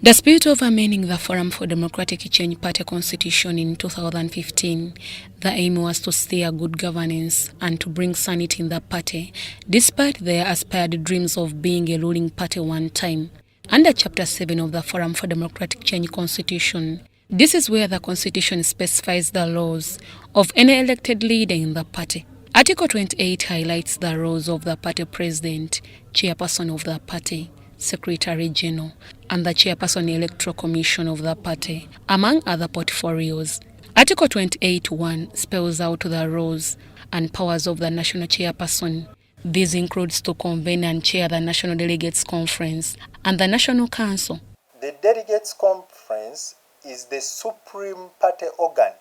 The spirit of amending the Forum for Democratic Change Party constitution in 2015, the aim was to steer good governance and to bring sanity in the party, despite their aspired dreams of being a ruling party one time. Under Chapter 7 of the Forum for Democratic Change constitution, this is where the constitution specifies the roles of any elected leader in the party. Article 28 highlights the roles of the party president, chairperson of the party, Secretary General, and the Chairperson Electoral Commission of the party, among other portfolios. Article 28(1) spells out the roles and powers of the National Chairperson. This includes to convene and chair the National Delegates Conference and the National Council. The Delegates Conference is the supreme party organ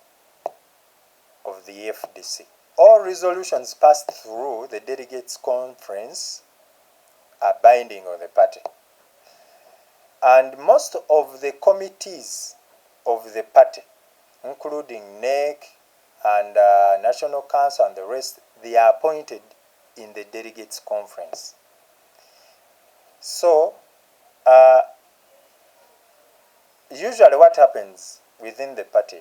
of the FDC. All resolutions passed through the Delegates Conference are binding on the party. And most of the committees of the party, including NEC and National Council and the rest, they are appointed in the Delegates Conference. So, usually what happens within the party,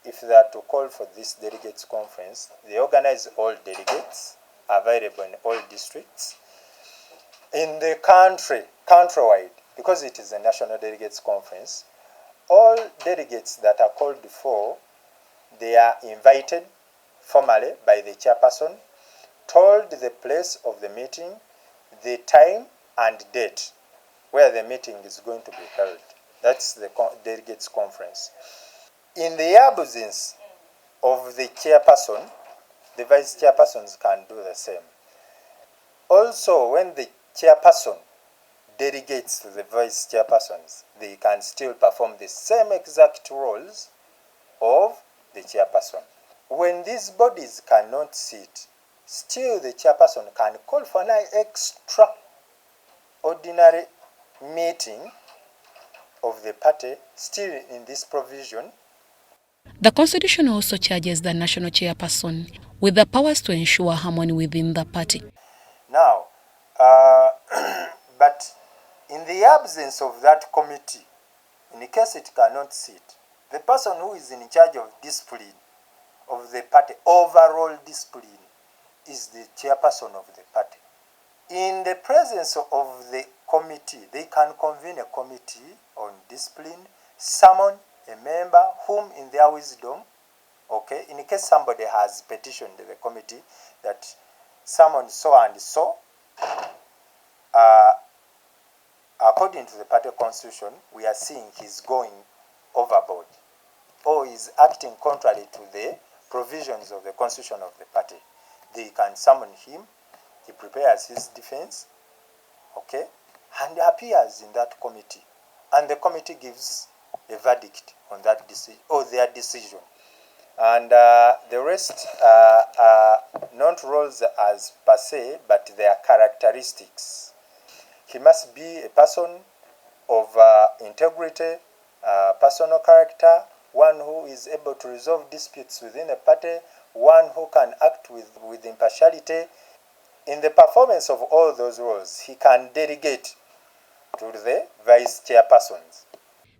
if they are to call for this Delegates Conference, they organize all delegates available in all districts. In the countrywide, because it is a National Delegates Conference, all delegates that are called for, they are invited formally by the chairperson, told the place of the meeting, the time and date where the meeting is going to be held. That's the Delegates Conference. In the absence of the chairperson, the vice chairpersons can do the same. Also, when the chairperson delegates to the vice chairpersons, they can still perform the same exact roles of the chairperson. When these bodies cannot sit, still the chairperson can call for an extraordinary meeting of the party, still in this provision. The Constitution also charges the national chairperson with the powers to ensure harmony within the party. Now, but in the absence of that committee, in case it cannot sit, the person who is in charge of discipline of the party, overall discipline, is the chairperson of the party. In the presence of the committee, they can convene a committee on discipline, summon a member whom in their wisdom, okay, in case somebody has petitioned the committee that someone so and so, according to the party constitution, we are seeing he's going overboard or is acting contrary to the provisions of the constitution of the party. They can summon him, he prepares his defense, okay, and appears in that committee. And the committee gives a verdict on that decision or their decision. And the rest are not roles as per se, but their characteristics. He must be a person of integrity, personal character, one who is able to resolve disputes within a party, one who can act with impartiality. In the performance of all those roles, he can delegate to the vice chairpersons.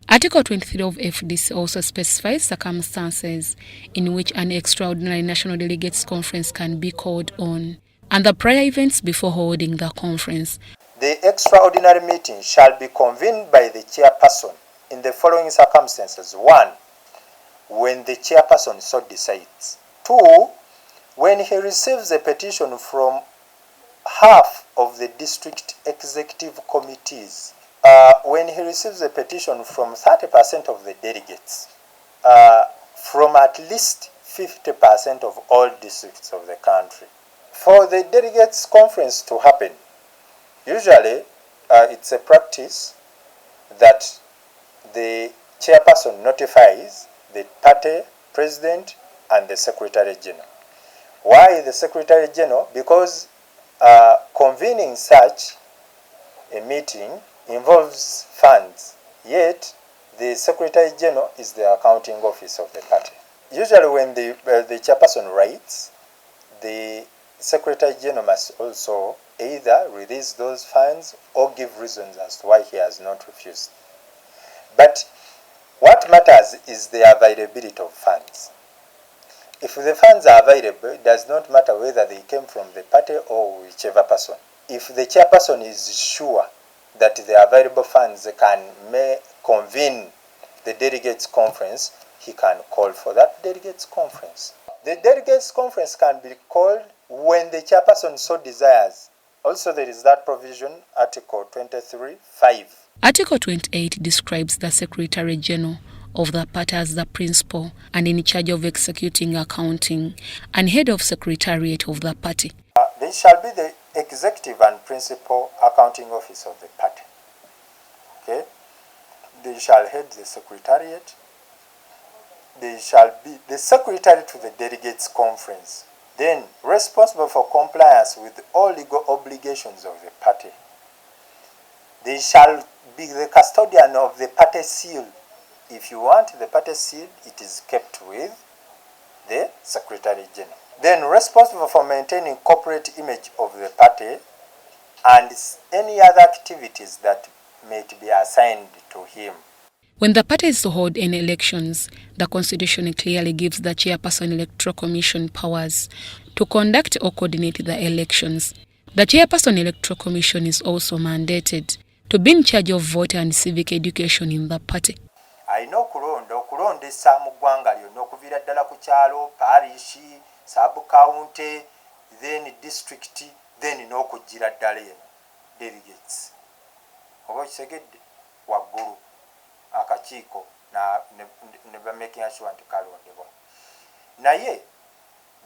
Article 23 of FDC also specifies circumstances in which an extraordinary National Delegates Conference can be called on, and the prior events before holding the conference. The extraordinary meeting shall be convened by the chairperson in the following circumstances. 1, when the chairperson so decides. 2, when he receives a petition from half of the district executive committees. When he receives a petition from 30% of the delegates, from at least 50% of all districts of the country. For the delegates conference to happen, usually it's a practice that the chairperson notifies the party president and the Secretary General. Why the Secretary General? Because convening such a meeting involves funds, yet the Secretary General is the accounting office of the party. Usually when the chairperson writes, the Secretary General must also either release those funds or give reasons as to why he has not refused. But what matters is the availability of funds. If the funds are available, it does not matter whether they came from the party or whichever person. If the chairperson is sure that the available funds can convene the delegates conference, he can call for that delegates conference. The delegates conference can be called when the chairperson so desires. Also, there is that provision, Article 23(5). Article 28 describes the Secretary General of the party as the principal and in charge of executing accounting and head of Secretariat of the party. They shall be the executive and principal accounting office of the party. Okay? They shall head the Secretariat. They shall be the secretary to the delegates conference. Then responsible for compliance with all legal obligations of the party. They shall be the custodian of the party seal. If you want the party seal, it is kept with the Secretary General. Then responsible for maintaining corporate image of the party and any other activities that may be assigned to him. When the party is to hold any elections, the Constitution clearly gives the Chairperson Electoral Commission powers to conduct or coordinate the elections. The Chairperson Electoral Commission is also mandated to be in charge of voter and civic education in the party. Alina okulondesa mu ggwanga lyonna okuviira ddala ku kyalo, parish, sub-county, then district, then n'okujjira ddala eno delegates. Oba okisegedde waggulu akakiiko ne bamaking sure nti kalondebwa. Naye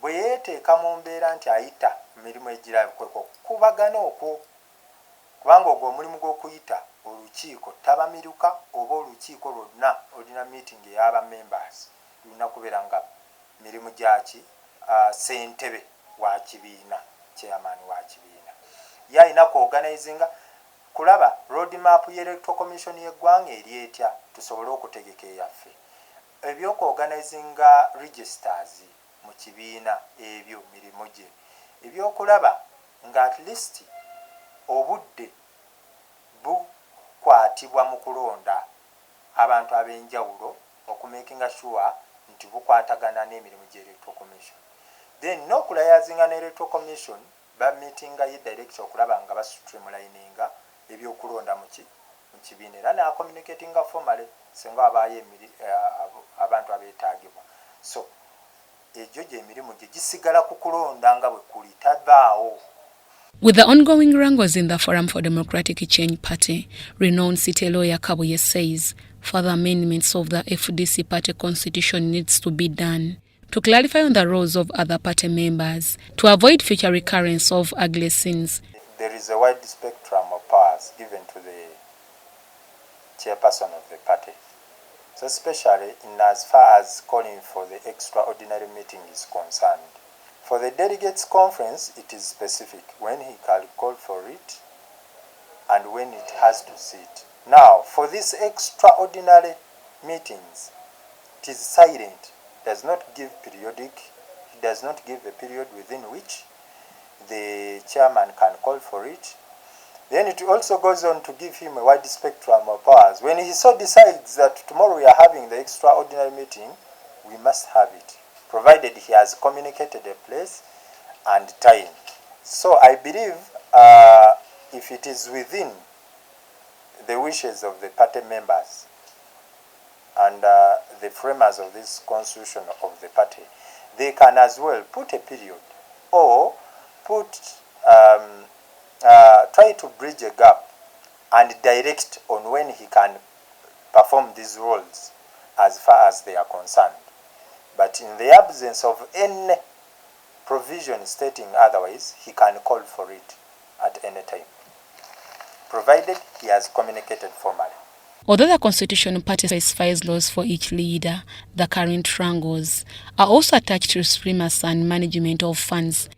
bwe yeeteeka mu mbeera nti ayita mirimu egirabikeko kubagana okwo, kubanga ogwo omulimu gw'okuyita olukiiko tabamiruka oba olukiiko lwonna olina meeting ey'aba members lulina kubeera nga mirimu gyaki ssentebe wa kibiina, chairman wa kibiina. Ye alina kuorganizinga kulaba road map y'electoral commission y'eggwanga eri etya tusobole okutegeka eyaffe. Ebyokuorganizinga registers mu kibiina ebyo mirimu gye. Ebyokulaba nga at least obudde bukwatibwa mu kulonda abantu ab'enjawulo okumakinga sure nti bukwatagana n'emirimu gy'electoral commission. Then n'okulayazinga n'electoral commission bameetinga ye direction okulaba nga basitreamlininga ebyokulonda mu kibiina era n'acommunicatinga formally singa abaayo abantu abeetaagibwa. So egyo gy'emirimu gye gisigala ku kulonda nga bwe kuli tabaawo. With the ongoing wrangles in the Forum for Democratic Change Party, renowned city lawyer Kabuye says further amendments of the FDC party constitution needs to be done to clarify on the roles of other party members to avoid future recurrence of ugly scenes. There is a wide spectrum of powers given to the chairperson of the party. So especially in as far as calling for the extraordinary meeting is concerned. For the delegates conference, it is specific when he can call for it and when it has to sit. Now, for these extraordinary meetings, it is silent, does not give periodic, it does not give a period within which the chairman can call for it. Then it also goes on to give him a wide spectrum of powers. When he so decides that tomorrow we are having the extraordinary meeting, we must have it, provided he has communicated a place and time. So I believe if it is within the wishes of the party members and the framers of this constitution of the party, they can as well put a period or try to bridge a gap and direct on when he can perform these roles as far as they are concerned. But in the absence of any provision stating otherwise, he can call for it at any time, provided he has communicated formally. Although the Constitution Party specifies laws for each leader, the current wrangles are also attached to supremacy and management of funds.